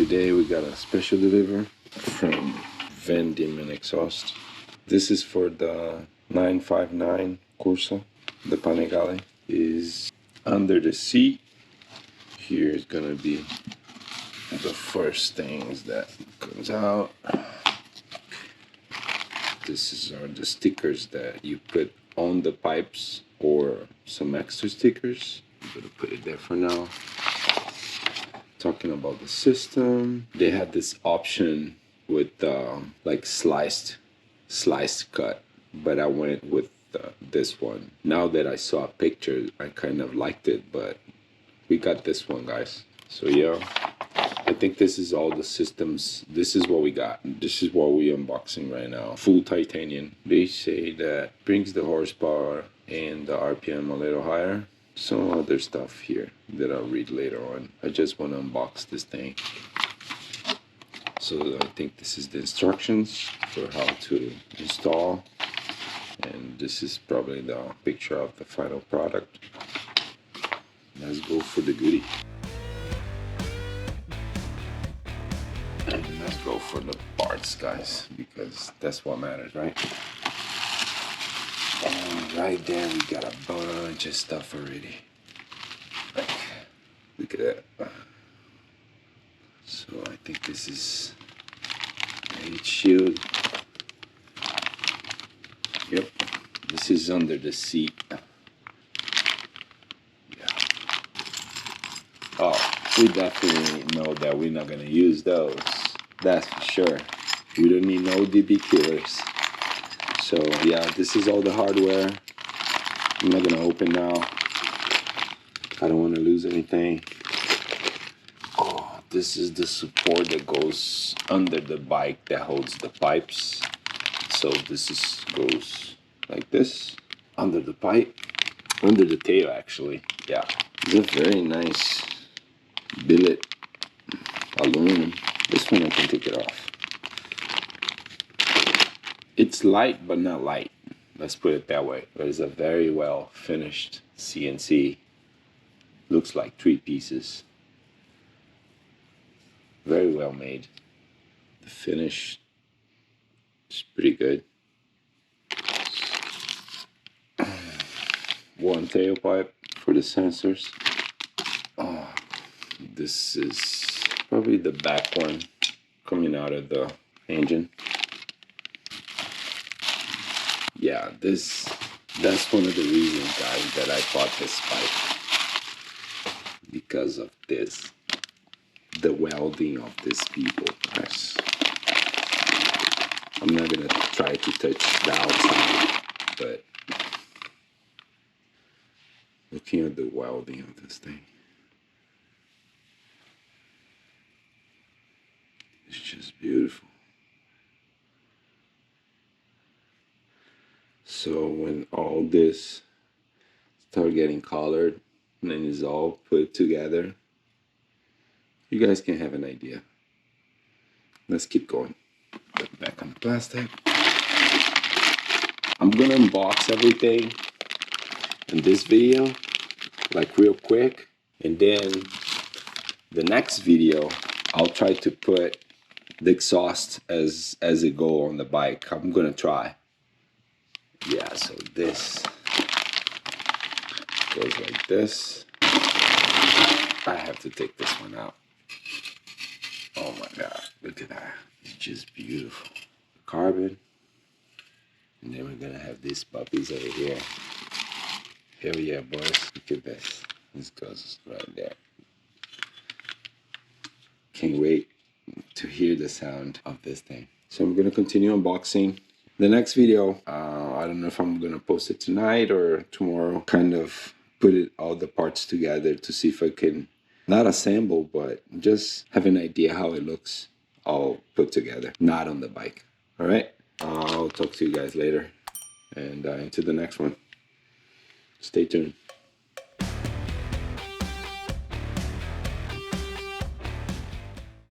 today we got a special delivery from VanDemon exhaust. This is for the 959 Corse. The Panigale is under the seat. Here is gonna be the first things that comes out. Are the stickers that you put on the pipes, or some extra stickers. I'm gonna put it there for now. Talking about the system, they had this option with like sliced cut, but I went with this one. Now that I saw a picture, I kind of liked it, but we got this one, guys. So yeah, I think this is all the systems. This is what we got. This is what we're unboxing right now. Full titanium. They say that brings the horsepower and the RPM a little higher. Some other stuff here that I'll read later on. I just want to unbox this thing. So I think this is the instructions for how to install. And this is probably the picture of the final product. Let's go for the goodie. And let's go for the parts, guys, because that's what matters, right? And right there we got a bunch of stuff already. Like, look at that. So I think this is heat shield. Yep, this is under the seat. Yeah. Oh, we definitely know that we're not gonna use those. That's for sure. You don't need no DB killers. So yeah, this is all the hardware. I'm not gonna open now. I don't want to lose anything. Oh, this is the support that goes under the bike that holds the pipes. So this goes like this, under the pipe, under the tail actually. Yeah, it's a very nice billet aluminum. This one I can take it off. It's light, but not light. Let's put it that way. But it's a very well finished CNC. Looks like 3 pieces. Very well made. The finish is pretty good. One tailpipe for the sensors. Oh, this is probably the back one coming out of the engine. Yeah, that's one of the reasons, guys, that I bought this bike. Because of this. The welding of these people, guys. I'm not gonna try to touch the outside, but looking at the welding of this thing, it's just beautiful. So when all this start getting colored and then it's all put together, you guys can have an idea. Let's keep going. Put back on the plastic. I'm gonna unbox everything in this video, like real quick, and then the next video I'll try to put the exhaust as it go on the bike. I'm gonna try. Yeah, so this goes like this. I have to take this one out. Oh my god, look at that. It's just beautiful. Carbon. And then we're gonna have these puppies over here. Hell yeah, boys. Look at this. This goes right there. Can't wait to hear the sound of this thing. So I'm gonna continue unboxing. The next video, I don't know if I'm gonna post it tonight or tomorrow. Kind of put all the parts together to see if I can not assemble, but just have an idea how it looks all put together, not on the bike. All right, I'll talk to you guys later, and into the next one. Stay tuned.